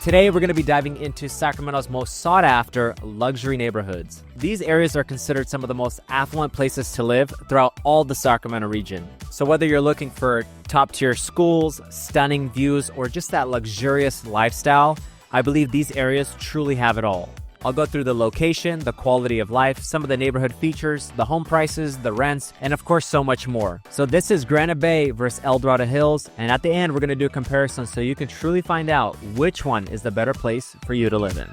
Today, we're going to be diving into Sacramento's most sought-after luxury neighborhoods. These areas are considered some of the most affluent places to live throughout all the Sacramento region. So whether you're looking for top-tier schools, stunning views, or just that luxurious lifestyle, I believe these areas truly have it all. I'll go through the location, the quality of life, some of the neighborhood features, the home prices, the rents, and of course so much more. So this is Granite Bay versus Dorado Hills, and at the end we're going to do a comparison so you can truly find out which one is the better place for you to live in.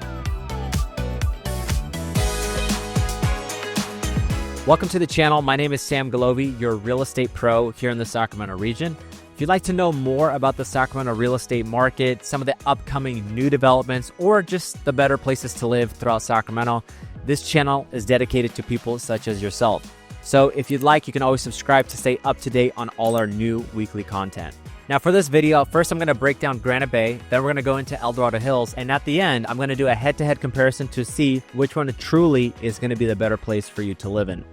Welcome to the channel. My name is Sam Galovi, your real estate pro here in the Sacramento region. If you'd like to know more about the Sacramento real estate market, some of the upcoming new developments, or just the better places to live throughout Sacramento, this channel is dedicated to people such as yourself. So if you'd like, you can always subscribe to stay up to date on all our new weekly content. Now for this video, first I'm going to break down Granite Bay, then we're going to go into Dorado Hills, and at the end, I'm going to do a head-to-head comparison to see which one truly is going to be the better place for you to live in.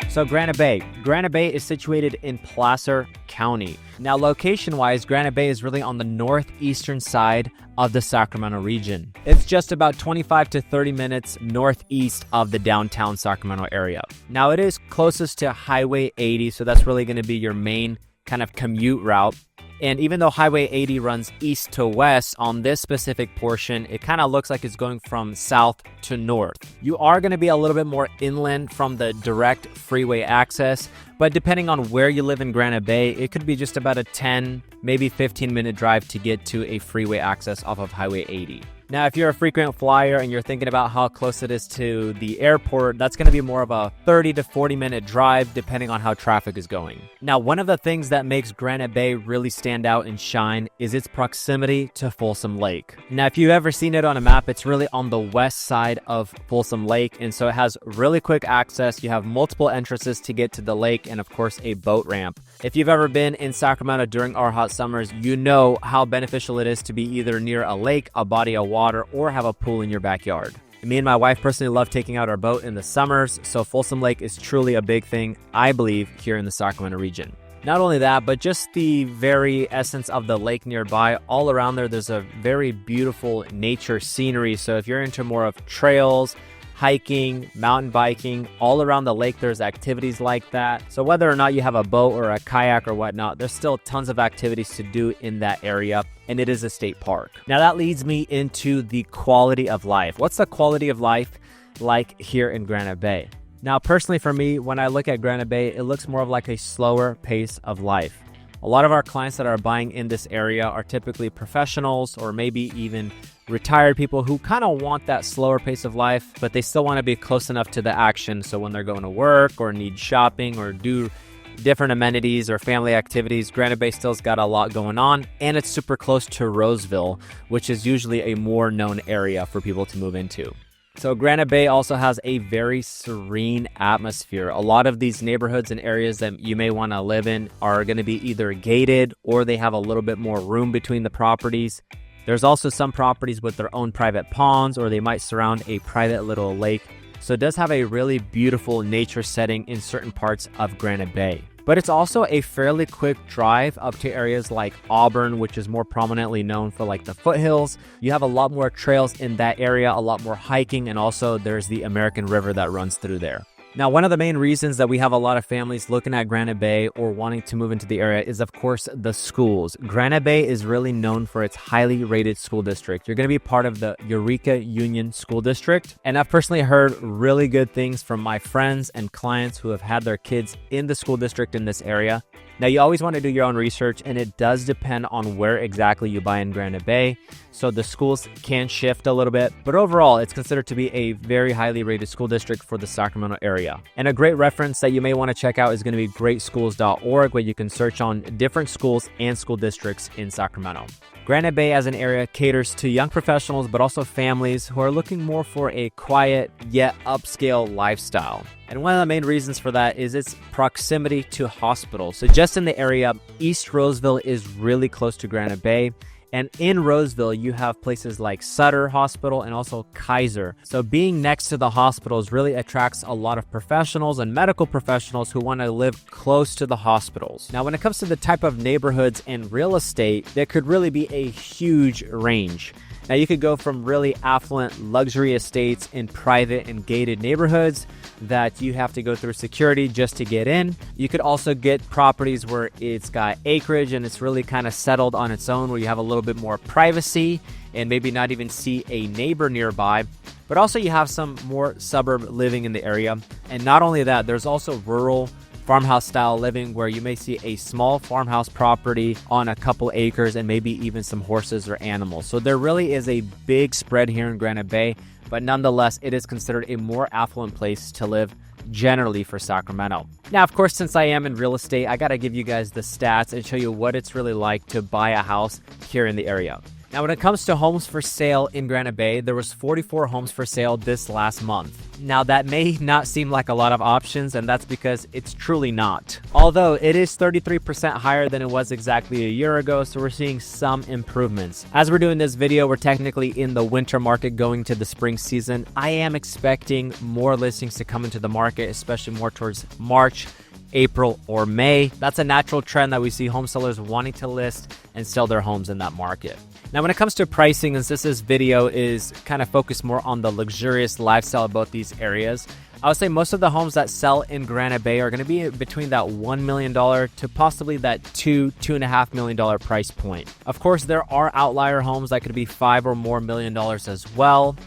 So Granite Bay. Granite Bay is situated in Placer County. Now location-wise, Granite Bay is really on the northeastern side of the Sacramento region. It's just about 25 to 30 minutes northeast of the downtown Sacramento area. Now it is closest to Highway 80, so that's really going to be your main kind of commute route. And even though Highway 80 runs east to west, on this specific portion, it kind of looks like it's going from south to north. You are going to be a little bit more inland from the direct freeway access, but depending on where you live in Granite Bay, it could be just about a 10, maybe 15-minute drive to get to a freeway access off of Highway 80. Now, if you're a frequent flyer and you're thinking about how close it is to the airport, that's going to be more of a 30 to 40-minute drive depending on how traffic is going. Now, one of the things that makes Granite Bay really stand out and shine is its proximity to Folsom Lake. Now, if you've ever seen it on a map, it's really on the west side of Folsom Lake, and so it has really quick access. You have multiple entrances to get to the lake and, of course, a boat ramp. If you've ever been in Sacramento during our hot summers, you know how beneficial it is to be either near a lake, a body of water, or have a pool in your backyard. Me and my wife personally love taking out our boat in the summers, so Folsom Lake is truly a big thing, I believe, here in the Sacramento region. Not only that, but just the very essence of the lake nearby. All around there's a very beautiful nature scenery, so if you're into more of trails, hiking, mountain biking, all around the lake there's activities like that. So whether or not you have a boat or a kayak or whatnot, there's still tons of activities to do in that area, and it is a state park. Now that leads me into the quality of life. What's the quality of life like here in Granite Bay? Now personally for me, when I look at Granite Bay, it looks more of like a slower pace of life. A lot of our clients that are buying in this area are typically professionals or maybe even retired people who kind of want that slower pace of life, but they still want to be close enough to the action. So when they're going to work or need shopping or do different amenities or family activities, Granite Bay still's got a lot going on, and it's super close to Roseville, which is usually a more known area for people to move into. So Granite Bay also has a very serene atmosphere. A lot of these neighborhoods and areas that you may want to live in are going to be either gated or they have a little bit more room between the properties. There's also some properties with their own private ponds, or they might surround a private little lake. So it does have a really beautiful nature setting in certain parts of Granite Bay. But it's also a fairly quick drive up to areas like Auburn, which is more prominently known for like the foothills. You have a lot more trails in that area, a lot more hiking, and also there's the American River that runs through there. Now, one of the main reasons that we have a lot of families looking at Granite Bay or wanting to move into the area is, of course, the schools. Granite Bay is really known for its highly rated school district. You're going to be part of the Eureka Union School District, and I've personally heard really good things from my friends and clients who have had their kids in the school district in this area. Now, you always want to do your own research, and it does depend on where exactly you buy in Granite Bay. So the schools can shift a little bit, but overall, it's considered to be a very highly rated school district for the Sacramento area. And a great reference that you may want to check out is going to be greatschools.org, where you can search on different schools and school districts in Sacramento. Granite Bay as an area caters to young professionals, but also families who are looking more for a quiet yet upscale lifestyle. And one of the main reasons for that is its proximity to hospitals. So just in the area, East Roseville is really close to Granite Bay. And in Roseville, you have places like Sutter Hospital and also Kaiser. So being next to the hospitals really attracts a lot of professionals and medical professionals who want to live close to the hospitals. Now, when it comes to the type of neighborhoods and real estate, there could really be a huge range. Now, you could go from really affluent luxury estates in private and gated neighborhoods that you have to go through security just to get in. You could also get properties where it's got acreage and it's really kind of settled on its own, where you have a little bit more privacy and maybe not even see a neighbor nearby. But also you have some more suburb living in the area. And not only that, there's also rural farmhouse style living where you may see a small farmhouse property on a couple acres and maybe even some horses or animals. So there really is a big spread here in Granite Bay, but nonetheless, it is considered a more affluent place to live generally for Sacramento. Now, of course, since I am in real estate, I got to give you guys the stats and show you what it's really like to buy a house here in the area. Now, when it comes to homes for sale in Granite Bay, there was 44 homes for sale this last month. Now, that may not seem like a lot of options, and that's because it's truly not. Although it is 33% higher than it was exactly a year ago, so we're seeing some improvements. As we're doing this video, we're technically in the winter market going to the spring season. I am expecting more listings to come into the market, especially more towards March, April, or May. That's a natural trend that we see home sellers wanting to list and sell their homes in that market. Now, when it comes to pricing, and since this video is kind of focused more on the luxurious lifestyle of both these areas, I would say most of the homes that sell in Granite Bay are going to be between that $1 million to possibly that $2.5 million price point. Of course, there are outlier homes that could be $5 or more million as well.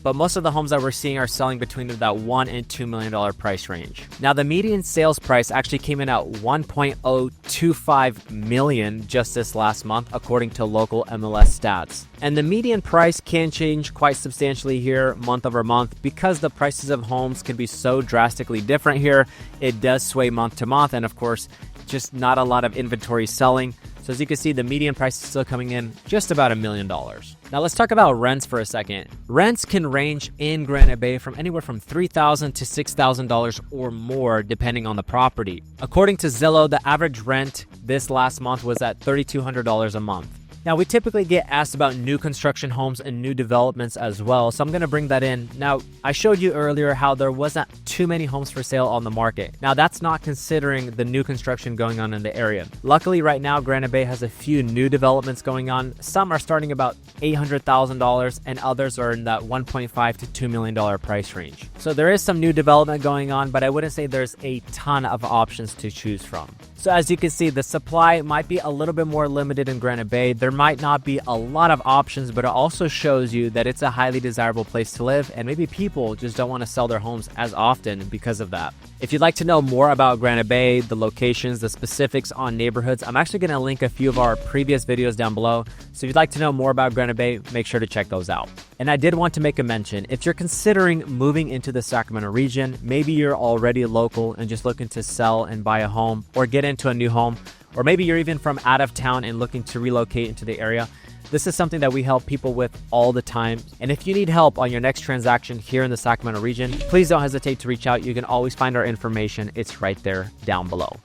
But most of the homes that we're seeing are selling between that $1 and $2 million price range. Now, the median sales price actually came in at $1.025 million just this last month, according to local MLS stats. And the median price can change quite substantially here month over month because the prices of homes can be so drastically different here. It does sway month to month, and of course, just not a lot of inventory selling. So as you can see, the median price is still coming in just about $1 million. Now let's talk about rents for a second. Rents can range in Granite Bay from anywhere from $3,000 to $6,000 or more depending on the property. According to Zillow, the average rent this last month was at $3,200 a month. Now, we typically get asked about new construction homes and new developments as well, so I'm going to bring that in. Now, I showed you earlier how there wasn't too many homes for sale on the market. Now, that's not considering the new construction going on in the area. Luckily, right now, Granite Bay has a few new developments going on. Some are starting about $800,000 and others are in that $1.5 to $2 million price range. So there is some new development going on, but I wouldn't say there's a ton of options to choose from. So as you can see, the supply might be a little bit more limited in Granite Bay. There might not be a lot of options, but it also shows you that it's a highly desirable place to live, and maybe people just don't want to sell their homes as often because of that. If you'd like to know more about Granite Bay, the locations, the specifics on neighborhoods, I'm actually going to link a few of our previous videos down below. So if you'd like to know more about Granite Bay, make sure to check those out. And I did want to make a mention, if you're considering moving into the Sacramento region, maybe you're already local and just looking to sell and buy a home or get into a new home, or maybe you're even from out of town and looking to relocate into the area, this is something that we help people with all the time. And if you need help on your next transaction here in the Sacramento region, please don't hesitate to reach out. You can always find our information. It's right there down below.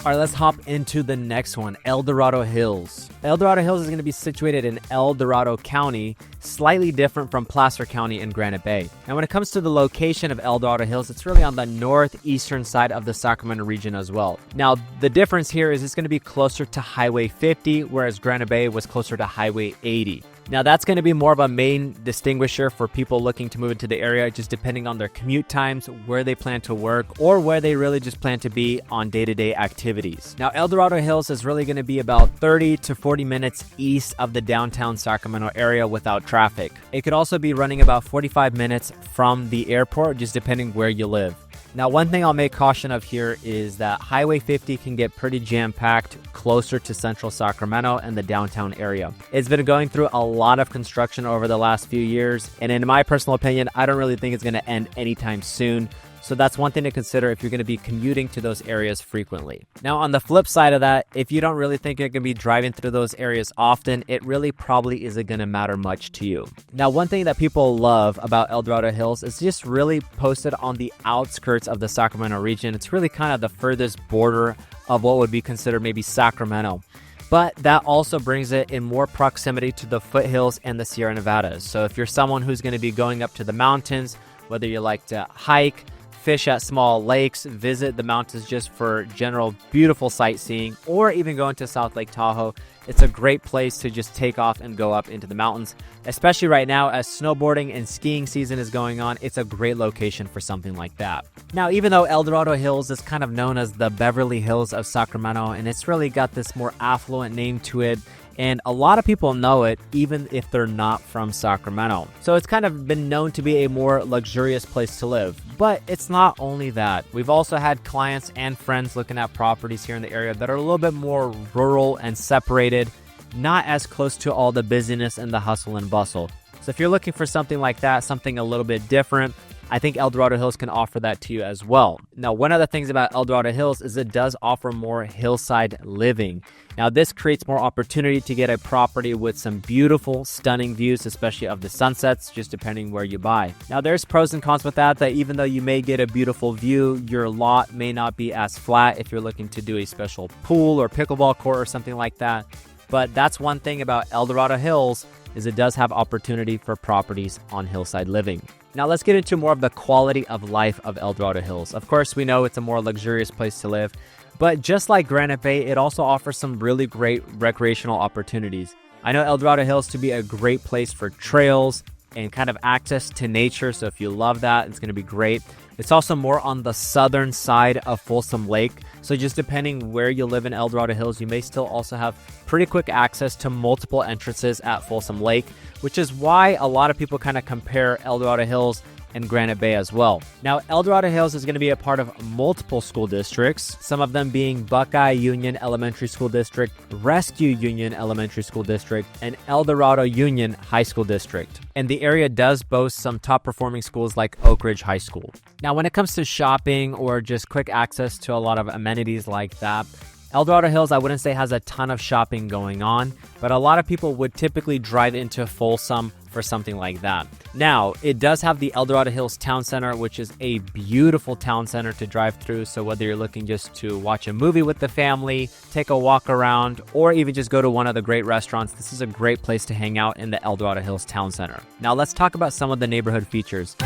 All right, let's hop into the next one, El Dorado Hills. El Dorado Hills is going to be situated in El Dorado County, slightly different from Placer County in Granite Bay. Now, when it comes to the location of El Dorado Hills, it's really on the northeastern side of the Sacramento region as well. Now, the difference here is it's going to be closer to Highway 50, whereas Granite Bay was closer to Highway 80. Now, that's going to be more of a main distinguisher for people looking to move into the area, just depending on their commute times, where they plan to work, or where they really just plan to be on day-to-day activities. Now, El Dorado Hills is really going to be about 30 to 40 minutes east of the downtown Sacramento area without traffic. It could also be running about 45 minutes from the airport, just depending where you live. Now, one thing I'll make caution of here is that Highway 50 can get pretty jam-packed closer to central Sacramento and the downtown area. It's been going through a lot of construction over the last few years, and in my personal opinion, I don't really think it's going to end anytime soon. So that's one thing to consider if you're going to be commuting to those areas frequently. Now, on the flip side of that, if you don't really think you're going to be driving through those areas often, it really probably isn't going to matter much to you. Now, one thing that people love about El Dorado Hills is just really posted on the outskirts of the Sacramento region. It's really kind of the furthest border of what would be considered maybe Sacramento. But that also brings it in more proximity to the foothills and the Sierra Nevadas. So if you're someone who's going to be going up to the mountains, whether you like to hike, fish at small lakes, visit the mountains just for general beautiful sightseeing, or even go into South Lake Tahoe, it's a great place to just take off and go up into the mountains. Especially right now as snowboarding and skiing season is going on, it's a great location for something like that. Now, even though El Dorado Hills is kind of known as the Beverly Hills of Sacramento, and it's really got this more affluent name to it, and a lot of people know it even if they're not from Sacramento. So it's kind of been known to be a more luxurious place to live. But it's not only that. We've also had clients and friends looking at properties here in the area that are a little bit more rural and separated, not as close to all the busyness and the hustle and bustle. So if you're looking for something like that, something a little bit different, I think El Dorado Hills can offer that to you as well. Now, one of the things about El Dorado Hills is it does offer more hillside living. Now, this creates more opportunity to get a property with some beautiful, stunning views, especially of the sunsets, just depending where you buy. Now, there's pros and cons with that even though you may get a beautiful view, your lot may not be as flat if you're looking to do a special pool or pickleball court or something like that. But that's one thing about El Dorado Hills is it does have opportunity for properties on hillside living. Now let's get into more of the quality of life of El Dorado Hills. Of course, we know it's a more luxurious place to live, but just like Granite Bay, it also offers some really great recreational opportunities. I know El Dorado Hills to be a great place for trails and kind of access to nature, so if you love that, it's going to be great. It's also more on the southern side of Folsom Lake, so just depending where you live in El Dorado Hills, you may still also have pretty quick access to multiple entrances at Folsom Lake, which is why a lot of people kind of compare El Dorado Hills and Granite Bay as well. Now, El Dorado Hills is going to be a part of multiple school districts, some of them being Buckeye Union Elementary School District, Rescue Union Elementary School District, and El Dorado Union High School District. And the area does boast some top performing schools like Oak Ridge High School. Now, when it comes to shopping or just quick access to a lot of amenities like that, El Dorado Hills, I wouldn't say has a ton of shopping going on, but a lot of people would typically drive into Folsom for something like that. Now, it does have the El Dorado Hills Town Center, which is a beautiful town center to drive through. So whether you're looking just to watch a movie with the family, take a walk around, or even just go to one of the great restaurants, this is a great place to hang out in the El Dorado Hills Town Center. Now, let's talk about some of the neighborhood features.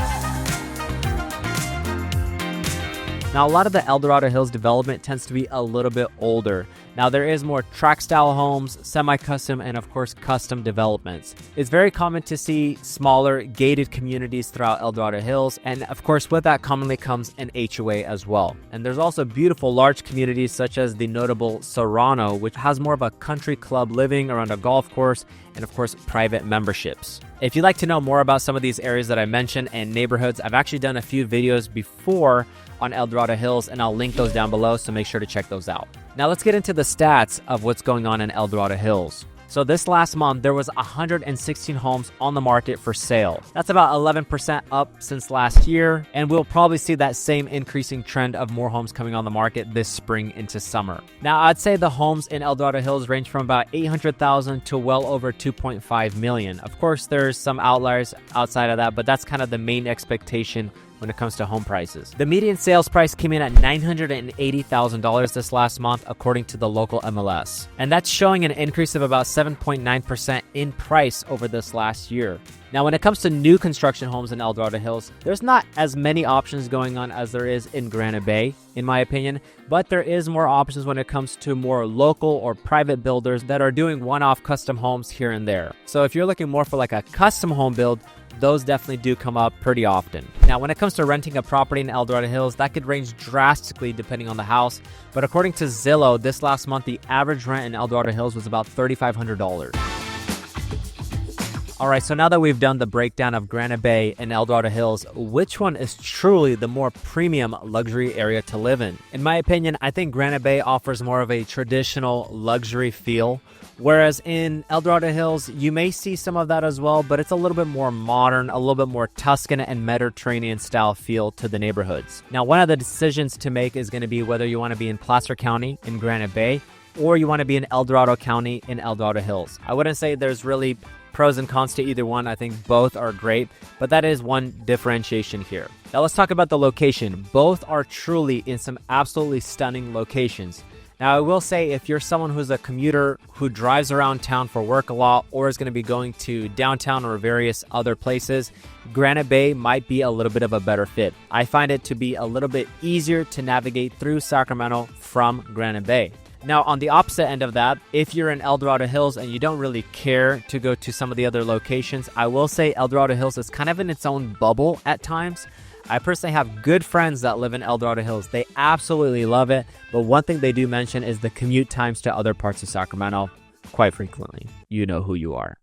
Now, a lot of the El Dorado Hills development tends to be a little bit older. Now, there is more tract-style homes, semi-custom, and of course, custom developments. It's very common to see smaller, gated communities throughout El Dorado Hills, and of course, with that commonly comes an HOA as well. And there's also beautiful large communities such as the notable Serrano, which has more of a country club living around a golf course, and of course, private memberships. If you'd like to know more about some of these areas that I mentioned and neighborhoods, I've actually done a few videos before on El Dorado Hills, and I'll link those down below, so make sure to check those out. Now let's get into the stats of what's going on in El Dorado Hills. So this last month, there was 116 homes on the market for sale. That's about 11% up since last year, and we'll probably see that same increasing trend of more homes coming on the market this spring into summer. Now, I'd say the homes in El Dorado Hills range from about $800,000 to well over $2.5 million. Of course, there's some outliers outside of that, but that's kind of the main expectation when it comes to home prices. The median sales price came in at $980,000 this last month, according to the local MLS. And that's showing an increase of about 7.9% in price over this last year. Now, when it comes to new construction homes in El Dorado Hills, there's not as many options going on as there is in Granite Bay, in my opinion, but there is more options when it comes to more local or private builders that are doing one-off custom homes here and there. So if you're looking more for like a custom home build, those definitely do come up pretty often. Now, when it comes to renting a property in El Dorado Hills, that could range drastically depending on the house. But according to Zillow, this last month, the average rent in El Dorado Hills was about $3,500. All right, so now that we've done the breakdown of Granite Bay and El Dorado Hills, which one is truly the more premium luxury area to live in? In my opinion, I think Granite Bay offers more of a traditional luxury feel, whereas in El Dorado Hills, you may see some of that as well, but it's a little bit more modern, a little bit more Tuscan and Mediterranean style feel to the neighborhoods. Now, one of the decisions to make is going to be whether you want to be in Placer County in Granite Bay or you want to be in El Dorado County in El Dorado Hills. I wouldn't say there's really pros and cons to either one. I think both are great, but that is one differentiation here. Now let's talk about the location. Both are truly in some absolutely stunning locations. Now I will say if you're someone who's a commuter who drives around town for work a lot or is going to be going to downtown or various other places, Granite Bay might be a little bit of a better fit. I find it to be a little bit easier to navigate through Sacramento from Granite Bay. Now, on the opposite end of that, if you're in El Dorado Hills and you don't really care to go to some of the other locations, I will say El Dorado Hills is kind of in its own bubble at times. I personally have good friends that live in El Dorado Hills. They absolutely love it, but one thing they do mention is the commute times to other parts of Sacramento quite frequently. You know who you are.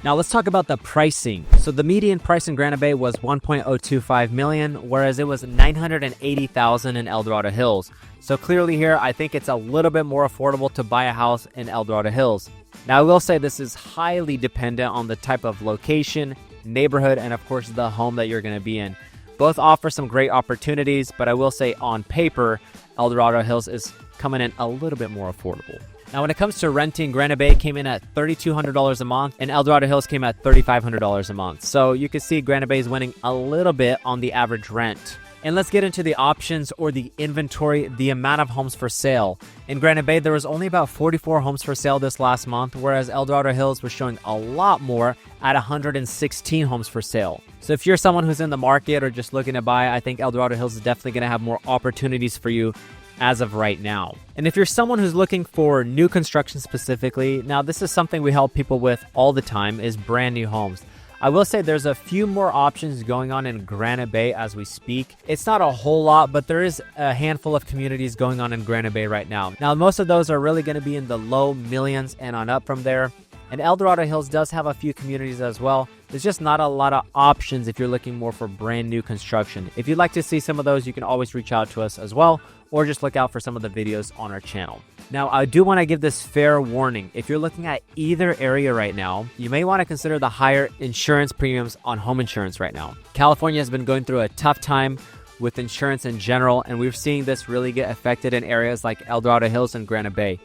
Now let's talk about the pricing. So the median price in Granite Bay was $1.025 million, whereas it was $980,000 in El Dorado Hills. So clearly here, I think it's a little bit more affordable to buy a house in El Dorado Hills. Now I will say this is highly dependent on the type of location, neighborhood, and of course the home that you're going to be in. Both offer some great opportunities, but I will say on paper, El Dorado Hills is coming in a little bit more affordable. Now, when it comes to renting, Granite Bay came in at $3,200 a month and El Dorado Hills came at $3,500 a month. So you can see Granite Bay is winning a little bit on the average rent. And let's get into the options or the inventory, the amount of homes for sale. In Granite Bay, there was only about 44 homes for sale this last month, whereas El Dorado Hills was showing a lot more at 116 homes for sale. So if you're someone who's in the market or just looking to buy, I think El Dorado Hills is definitely going to have more opportunities for you as of right now. And if you're someone who's looking for new construction specifically, now this is something we help people with all the time, is brand new homes. I will say there's a few more options going on in Granite Bay as we speak. It's not a whole lot, but there is a handful of communities going on in Granite Bay right now. Now, most of those are really going to be in the low millions and on up from there. And El Dorado Hills does have a few communities as well. There's just not a lot of options if you're looking more for brand new construction. If you'd like to see some of those, you can always reach out to us as well, or just look out for some of the videos on our channel. Now, I do want to give this fair warning. If you're looking at either area right now, you may want to consider the higher insurance premiums on home insurance right now. California has been going through a tough time with insurance in general, and we're seeing this really get affected in areas like El Dorado Hills and Granite Bay.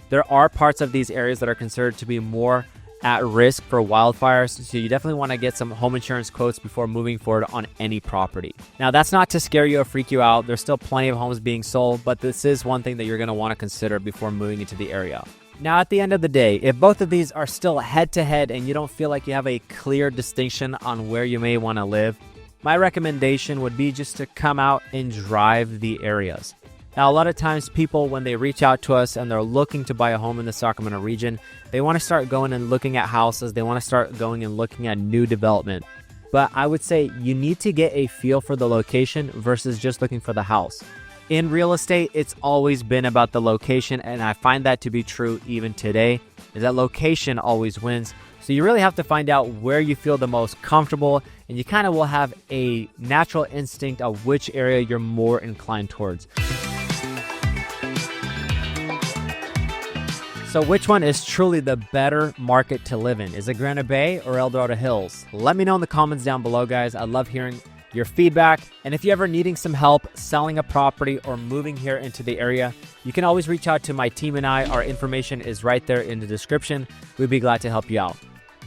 There are parts of these areas that are considered to be more at risk for wildfires, so you definitely want to get some home insurance quotes before moving forward on any property. Now, that's not to scare you or freak you out. There's still plenty of homes being sold, but this is one thing that you're going to want to consider before moving into the area. Now, at the end of the day, if both of these are still head-to-head and you don't feel like you have a clear distinction on where you may want to live, my recommendation would be just to come out and drive the areas. Now, a lot of times people, when they reach out to us and they're looking to buy a home in the Sacramento region, they want to start going and looking at houses. They want to start going and looking at new development. But I would say you need to get a feel for the location versus just looking for the house. In real estate, it's always been about the location, and I find that to be true even today, is that location always wins. So you really have to find out where you feel the most comfortable, and you kind of will have a natural instinct of which area you're more inclined towards. So which one is truly the better market to live in? Is it Granite Bay or El Dorado Hills? Let me know in the comments down below, guys. I love hearing your feedback. And if you're ever needing some help selling a property or moving here into the area, you can always reach out to my team and I. Our information is right there in the description. We'd be glad to help you out.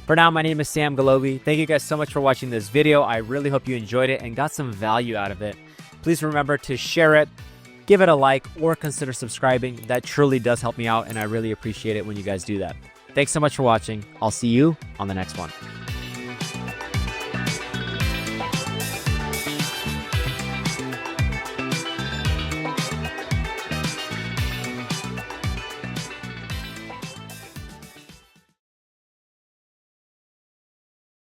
For now, my name is Sam Galobi. Thank you guys so much for watching this video. I really hope you enjoyed it and got some value out of it. Please remember to share it, give it a like, or consider subscribing. That truly does help me out, and I really appreciate it when you guys do that. Thanks so much for watching. I'll see you on the next one.